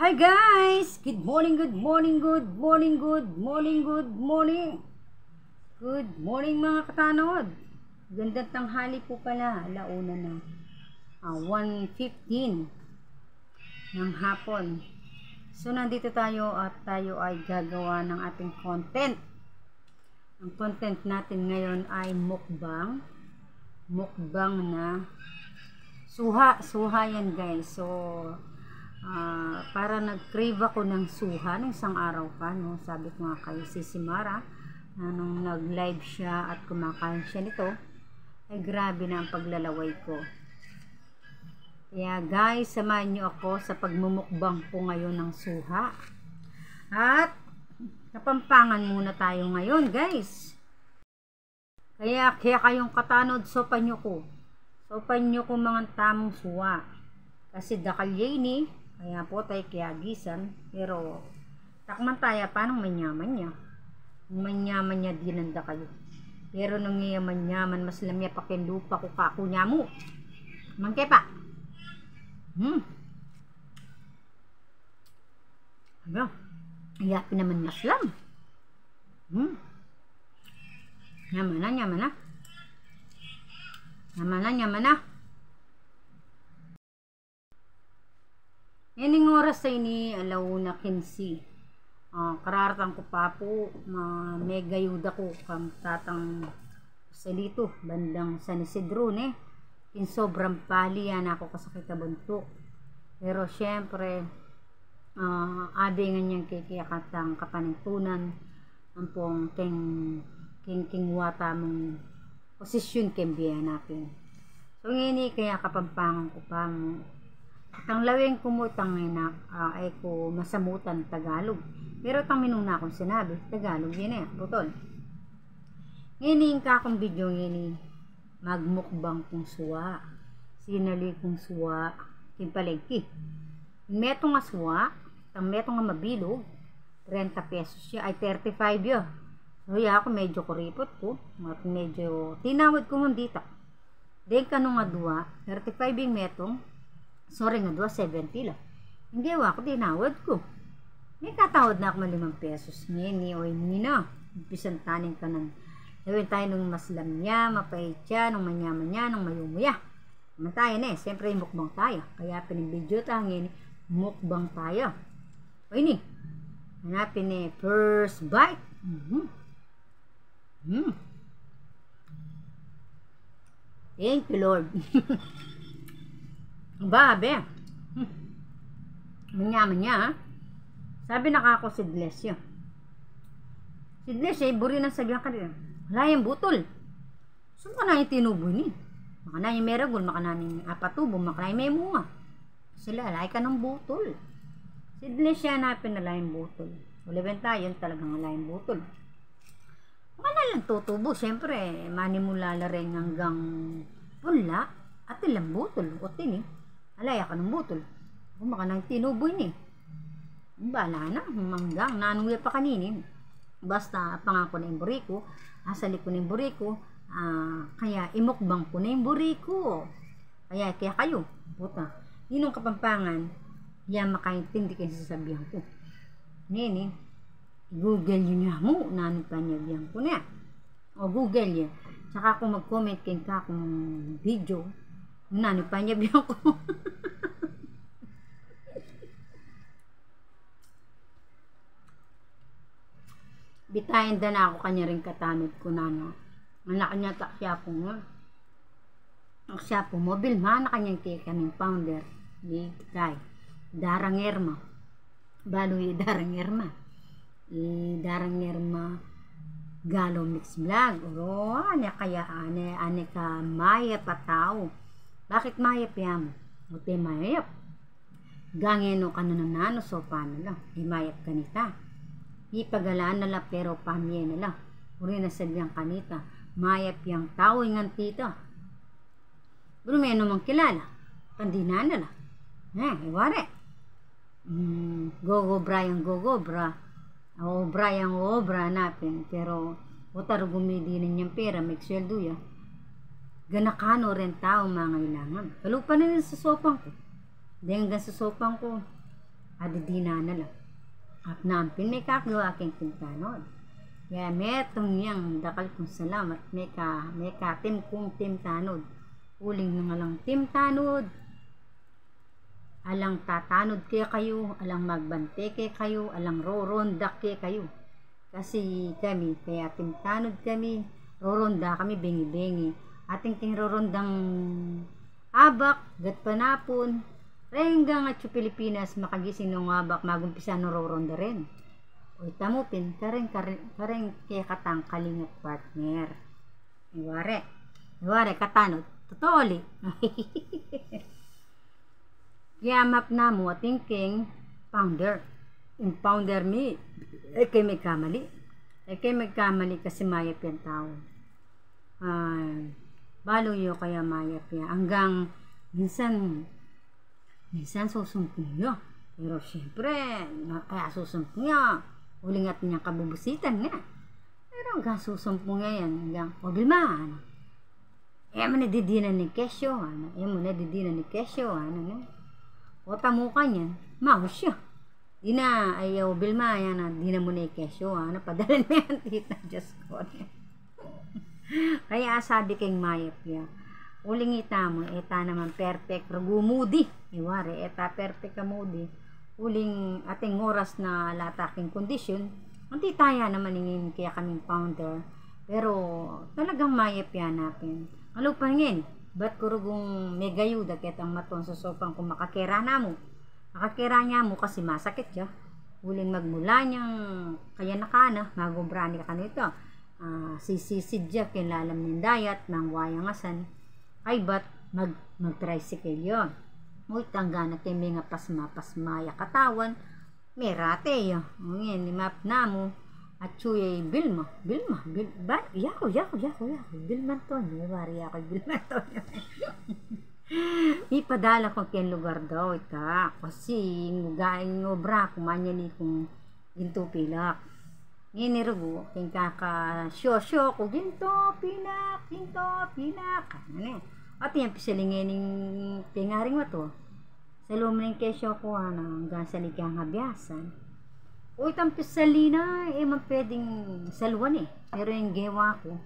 Hi guys! Good morning, good morning, good morning, good morning, good morning. Good morning mga katanod. Gandang tanghali po pala. Alauna na. 1:15 ng hapon. So nandito tayo at tayo ay gagawa ng ating content. Ang content natin ngayon ay mukbang. Mukbang na suha. Suha yan guys. So para nag-crave ako ng suha ng isang araw pa, no? Sabi ko nga kay si Mara na nung nag-live siya at kumakain siya nito, ay grabe na ang paglalaway ko. Kaya guys, samahan niyo ako sa pagmumukbang po ngayon ng suha. At Kapampangan muna tayo ngayon guys. Kaya kayong katanod, sopan niyo ko. Sopan niyo ko mga tamong suha. Kasi dakalye ni kaya po tayo kiyagisan, pero takman tayo paano manyaman niya. Manyaman niya dinanda kayo. Pero nung yaman mas lamya pa ken lupa ko kako niya mo. Mangke pa. Ano? Iyapi naman maslam. Nyaman na. Nyaman na. Yaning oras ay ni alauna 15. Kararatan ko pa po, mega yuda ko kang tatang salito, bandang San Isidro ne. In sobrang pali yan ako kasakit na buntok. Pero syempre, abe nga niyang kikiyakatang kapaningtunan, ang pong king wata mong posisyon kembiya natin. So ngini kaya kapampangan ko pa mo. Tang laweng kumutang ay ko masamutan Tagalog. Pero tang minuna akong sinabi, Tagalog yun eh, putol. Ngini ka akong video ngini, magmukbang kong suwa. Sinali kong suwa, kimpalengki. Metong nga suwa, tang metong nga mabilog, 30 pesos siya, ay 35 yun. So ako medyo kuripot ko, medyo tinawad ko mong dita. Then kanong nga duwa, 35 yung metong, sorry nga, 270 lang. Hindi ako, dinawad ko. May katawad na ako 5 pesos. Ngini, o hindi na. Bisan tanin ka ng gawin tayo nung maslam niya, mapait siya, nung manyaman niya, nung mayumuya. Naman tayo na eh. Siyempre, mukbang tayo. Kaya pinibidyo tayo ngini, mukbang tayo. O ini, hanapin eh, first bite. Thank you, Lord. Babe. Manyaman niya, ha? Sabi nakako si Glesio. Si Glesio, buri ng sabihan ka rin. Wala yung butol. So, maka na yung tinubo ni. Maka na yung meragul, maka na yung apatubo, maka na yung may munga. Sila, alay ka ng butol. Si Glesio, hanapin na yung butol. Uliben tayo, yun talagang alay yung butol. Maka na lang tutubo. Siyempre, manimulala rin hanggang pula at ilang butol. O tini. Alaya ka ng butol. Kung baka nang tinuboy ni. Bala na, manggang. Nanuya pa kanini. Basta pangako na yung buriko. Asali ko na yung buriko. Kaya imukbang ko na yung buriko. Kaya kayo. Puta. Yun ang kapampangan. Yan makaintindi kayo sasabihan ko. Nini. Google yun niya mo. Nanipanyagyan ko na. O Google yun. Tsaka kung mag-comment kayo ka kung video. Nanipanyagyan ko. Bitayin da na ako kanya rin katanod ko na no. Anak niya siya po nga. Ang siya po mobile man na kanyang kaming founder ni Kay Darangerma. Baloy Darangerma. Darangerma Galo Mix Vlog. O kaya ane ka maya patao. Bakit mayap yan? Ote mayap. Gangeno ka na nanano so paano lang. Mayap kanita. Ipagalaan na lang pero pamye na lang. Uri na sadyang kanita. Mayap yung tao yung tita. Pero may namang kilala. Pandina na lang. Iwari. Gogo-bra yung gogo-bra. Obra yung obra napin. Pero utar gumidi na niyang pera. May sweldo ya. Ganakano rin tao mga ilangan. Kalupa na rin sa sopang ko. Dahil hanggang sa sopang ko. adidina na lang. At nampin may kakagawa aking timtanod. Kaya metong yang dakal kong salamat may ka tim kong timtanod. Uling na nga lang timtanod. Alang tatanod kaya kayo, alang magbante kaya kayo, alang rorondak kaya kayo. Kasi kami, kaya timtanod kami, roronda kami bengi-bengi. Ating ting rorondang abak, gat panapon, renggang at Pilipinas makagising ng abak, magumpisa no roronda rin. O itamupin, kareng kaya katang kalingat partner. Iware, katanod, totoli. Kaya map na mo ating king founder. Impounder me. Kay may kamali. Kay magkamali kasi mayap yan tao. Balo yo kaya mayap yan. Hanggang minsan susumpong niya. Pero syempre, kaya susumpong niya. Ulingat niya kabubusitan niya. Pero hanggang susumpong niya yan. Hanggang, wabilman. Mo nadidinan ni Kesyo. Mo nadidinan ni Kesyo. O tamuka niyan, maus siya. Di na, ayaw Bilma, yan na, di na mo na ikesyo, napadala na yan, tita, Diyos ko. Kaya sabi kay mayap ya, uling ita mo, eta naman perfect, ragumudi, iwari, eta perfect kamudi, uling ating oras na lataking kondisyon, ang titaya naman ingin kaya kaming founder, pero talagang mayap yan natin. Ano pa ngin? Ba't kurugong megayuda kitang maton sa sopang kung makakera na mo? Makakera niya mo kasi masakit siya. Uling magmula niyang kaya nakana, magubrani ka nito. Sisisid siya kinlalam ng dayat ng wayangasan. Ay ba't mag-tricycle yun? Uy, tangga na kay mga pasma-pasmaya katawan. Merate yun. Ngayon, map na mo. At chuyay Bilma, ba? Yako, Bilma Antonio, wari ako, Bilma Antonio. Ipadala ko kaya lugar daw, ita, kasi ngayon obra, kumanya ni kong ginto pilak. Ngayon nirugo, kaya kaka-syo ko, ginto pilak, at yan, pisalingin ng pingaring mo to. Sa lumaning kesyo ko, hanggang sa likang habiasan. Uy, tampis sa lina, man pwedeng salwan Pero yung gewa ko,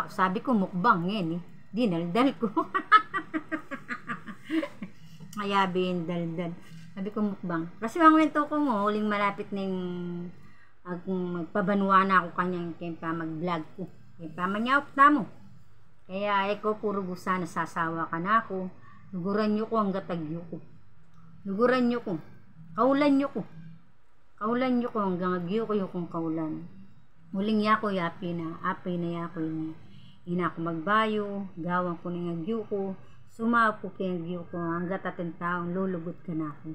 sabi ko mukbang yan dinaldal ko. Mayabi yung daldal. Sabi ko mukbang. Kasi ang wento ko mo, huling malapit na yung magpabanwa na ako kanyang kaya mag-vlog ko. Kaya manyawap na mo. Kaya eko, puro gusa nasasawa ka na ako. Luguran nyo ko ang gatagyo ko. Luguran nyo ko. Kaulan nyo ko. Kaulan nyo ko hanggang agyo ko yung kaulan. Muling yako yapi na, apay na yako yun. Ina ako magbayo, gawang ko ng agyo ko, sumaw ko kay agyo ko, hanggat ating taong lulugot ka na ako.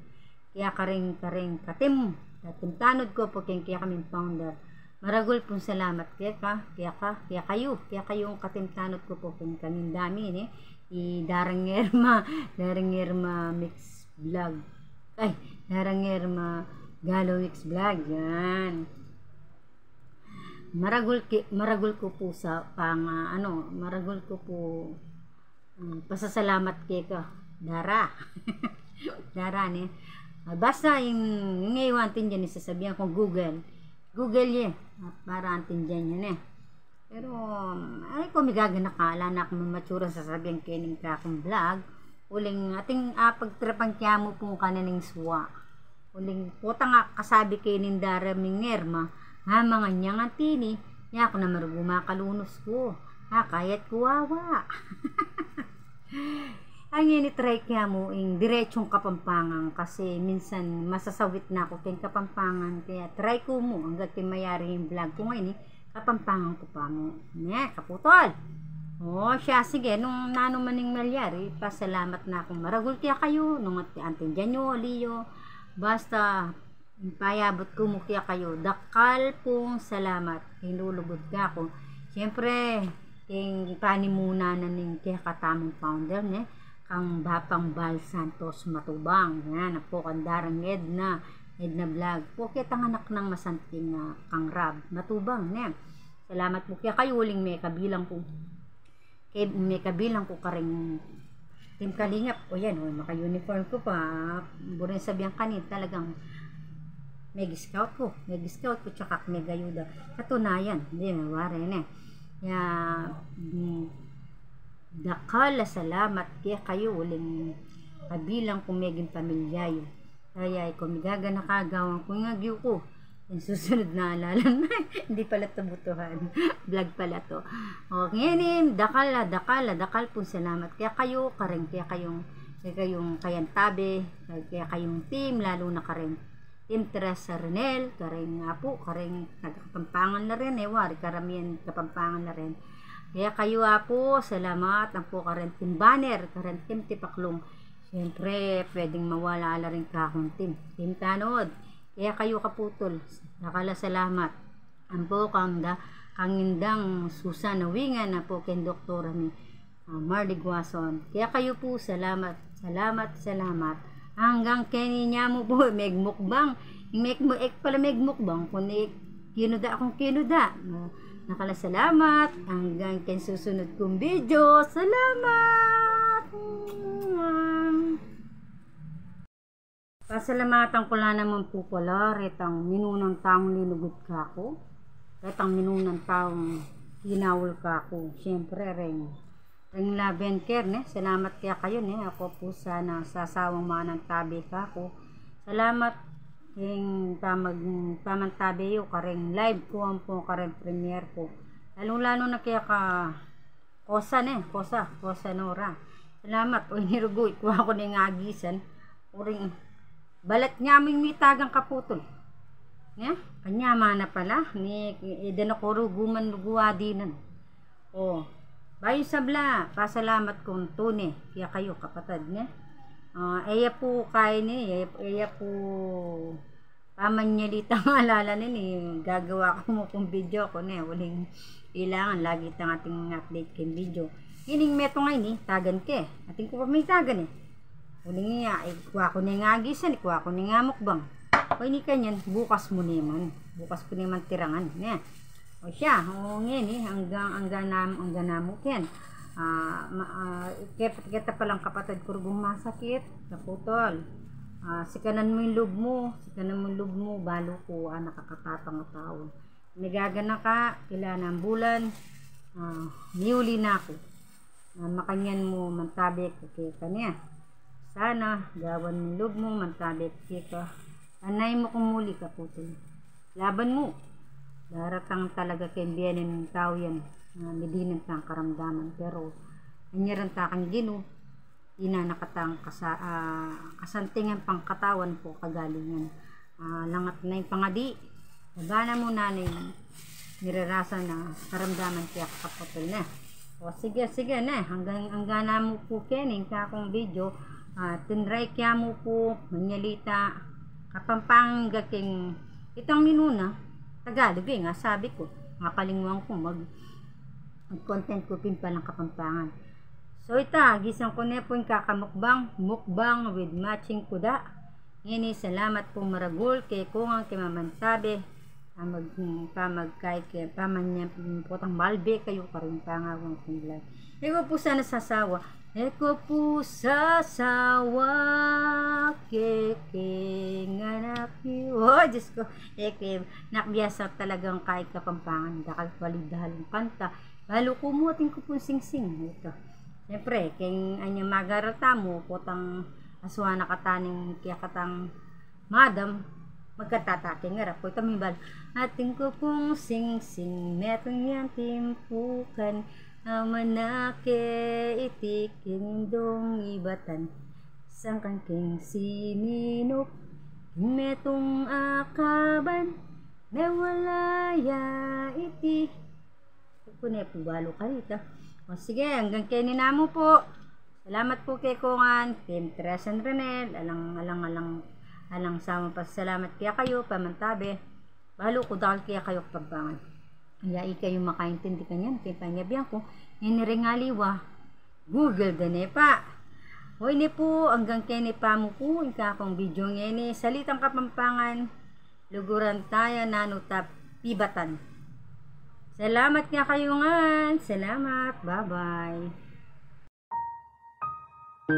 Kaya karing tatimtanod ko po kaya kaming founder. Maragol pong salamat kaya kayo ang katimtanod ko po kaya kaming dami Darangerma mix vlog. Darangerma Galo Mix Vlog, yan. Maragol ko po sa maragol ko po pasasalamat kay ka, Dara. Dara ni. Basta yung ngayon tin diyan sasabihan ko Google ye, para antin diyan yan Pero ay ko migagana kala na akong matsura sasabihan kining ka akong vlog. Uling ating pagtrapang kya mo po kananing suwa. Uling puta nga kasabi kay Nindara Mingerma, mga niyang antini, ya ako na marugumakalunos ko, kayat kuwawa. Ang initry kaya mo, diretsong Kapampangan, kasi minsan masasawit na ako kay Kapampangan, kaya try ko mo, hanggang mayari yung vlog ko ngayon, Kapampangan ko pa mo. Kaputol! Siya, sige, nung nanumaning malyari, pasalamat na akong maragul kaya kayo, nung antin dyan nyo, Leo, basta, payabot ko mo kaya kayo, dakal pong salamat, hinulugod ka ako. Siyempre, yung panimuna na ng kaya katamong founder, kang Bapang Bal Santos Matubang, yan, po kandarang Edna Vlog, po kaya tanganak ng masanting kang Rab Matubang, salamat po kaya kayo, uling may kabilang po karing Team Kalingap. O yan, maka-uniform ko pa. Burin sabihan kanin, talagang Mega Scout ko, tsaka Mega Yuda. Katunayan, hindi, mawari na. Kaya, dakala salamat kaya kayo uling kabilang kung meging pamilyayo. Kaya kung migaga nakagawang kung ngagyo ko, yung susunod na alala na, hindi pala ito butuhan. Vlog pala to. O, ngayon, dakal po salamat. Kaya kayo, kaya kayong kayantabe, kaya kayong team, lalo na karen Team Teresa Renel, kareng nga po, kareng nagkapampangan na rin, wari karamihan kapampangan na rin. Kaya kayo po, salamat, ang po karen Team Banner, karen Team Tipaklong. Siyempre, pwedeng mawala rin kakong team Tanod. Kaya kayo kaputol, nakala salamat. Ang po kangindang Susan Nawingan na po ken Doktora ni Marley Guason. Kaya kayo po, salamat. Hanggang kini niya mo po, megmukbang. Pala megmukbang, kung kinuda akong kinuda. Nakala salamat. Hanggang ken susunod kong video. Salamat! Pasalamatan ko lang naman po pala, retang minunang taong linugod ka ako. Retang minunang taong hinawol ka ako. Siyempre, ring laben care, salamat kaya kayo, ako po sana sasawang manang tabi ka ako. Salamat yung tamantabi yung kareng live ko ang po kareng premiere ko. Lalo na kaya ka Kosa Nora. Salamat, o nirugo, ikuha ko na yung agisan. Uring balat nga mo yung mitagang kaputol. Kanya mana pala, ni idanakoro guman luguwa dinan. Bayo sabla, pasalamat kong tune, kaya kayo kapatid Eya po kay eya po pamanyalita ng alala gagawa ko mo kong video ko waling ilangan lagi tang ating update kin video. Ining meto ngayon tagan ke, ating ko pa may tagan uling nga, ikuha ko nga agisan, ikuha ko nga mukbang. O ini kanyan, bukas ko naman tirangan o siya, ngayon hanggang namo ken. Kita palang kapatid ko rugong masakit, kaputol. Sikanan mo yung loob mo, balo ko, nakakatatang tao. Nagagana ka, kailan ng bulan, niuli na ako. Makanyan mo, mantabi ko kaya kanya. Sana, gawan mo loob mo, mantabi ko kaya. Anay mo kung muli kaputol. Laban mo. Daratang talaga kay biyanin ng tao yan, medinan tang karamdaman, pero anyaran takang gino, nakatang kasantingan pang katawan po kagalingan. Langat na yung pangadi, nagana mo na nirarasa na karamdaman kaya kapatol na. O sige hanggang gana mo po kening kakong video, tinry kaya mo po manyalita kapampang gaking itang minuna Tagalog nga sabi ko, makalingwang ko mag-content ko palang kapampangan. So gisang ko na po yung kakamukbang, mukbang with matching kuda. Ngini, salamat po maragul kay kungang kay mamantabi, kahit kay pamanyan potang malbe kayo karing pangawang kong Eko po sana sasawa, kekenganak yu. Diyos ko, nakbiyasa talagang kahit kapampangan, dakal walidhalong kanta. Lalo kumuting ko po sing-sing. Ito. Siyempre, kaya anyang magarata mo, potang aswana kataning kaya katang madam, magkatatake nga rap. Ito may bal. Ating ko pong sing-sing, metong yan timpukan, manake itiking dong ibatan sangkang king sininop metong akaban mewalaya iti kukunay po balo ka rito. O sige, hanggang kini namo po. Salamat po kay Kungan, Team Teresa Renel, alang sama pa salamat kaya kayo pamantabi balo ko dahil kaya kayo pagbangan. Kaya ikayo makaintindi kanyan, kaya panyabihan ko, inirengaliwa, Google dane pa. Hoy ni po, hanggang kene pa mo po, ikakong video ngene, salitang kapampangan, luguran tayo nanutap, pibatan. Salamat nga kayo nga, salamat, bye bye. Sa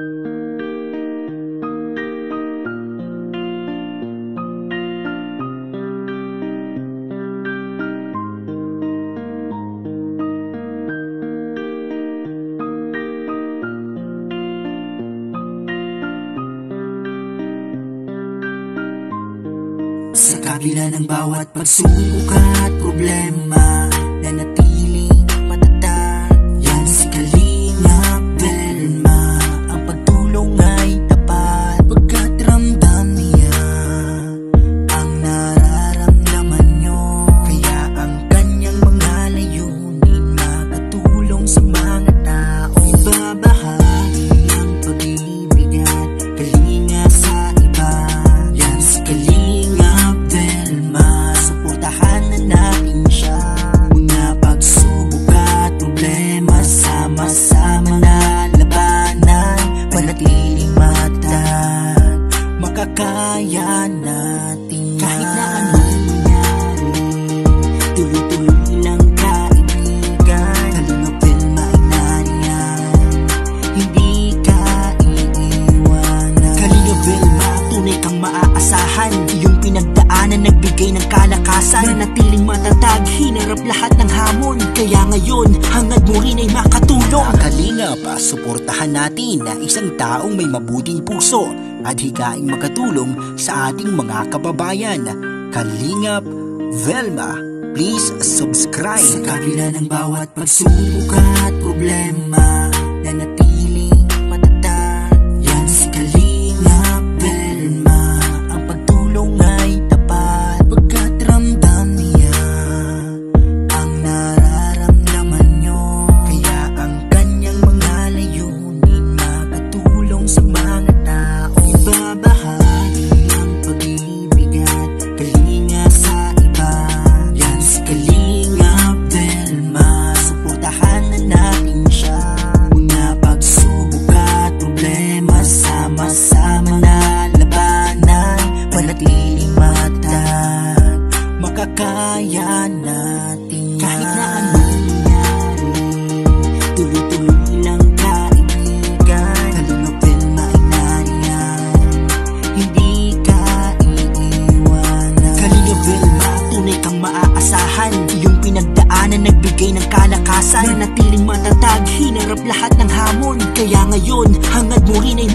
kabila ng bawat pagsubok at problema, nanatiling matatag yan si Kalingap Velma. Ang pagtulong ay tapat pagkat ramdam niya ang nararamdaman nyo. Kaya ang kanyang mga layunin makatulong sa mga tao. Ibabahagi ang pag-ibig at kalinga sa iba. Yan si Kalingap Velma, suportahan na natin siya. Mga pagsubok at problema, sama-sama na labanan, panatiling matatag, makakaya natin kahit na anong mangyari. Tuloy-tuloy lang kaibigan, Kalingap Velma ay nariyan, hindi ka iiwanan. Kalingap Velma, tunay kang maaasahan, iyong pinagdaanan nagbigay ng kalakasan. Nanatiling matatag, hinarap lahat ng hamon, kaya ngayon hangad mo rin ay makatulong. Kalingap, suportahan natin na isang taong may mabuting puso at higaing makatulong sa ating mga kababayan. Kalingap Velma, please subscribe. Sa kabila ng bawat pagsubok at problema, nanatiling matatag yan si Kalingap Velma. Ang pagtulong ay tapat pagkat ramdam niya ang nararamdaman nyo. Kaya ang kanyang mga layunin makatulong sa mga tao. Ibabahagi ang pag-ibig at kalinga sa iba. Yan si Kalingap Velma, suportahan na natin siya. Mga pagsubok at problema, sama-sama na labanan, panatiling matatag, makakaya natin kahit na anong mangyari. Tuloy-tuloy lang kaibigan, Kalingap Velma ay nariyan, hindi ka iiwanan. Kalingap Velma, tunay kang maaasahan, iyong pinagdaanan nagbigay ng kalakasan. Nanatiling matatag, hinarap lahat ng hamon, kaya ngayon hangad mo rin ay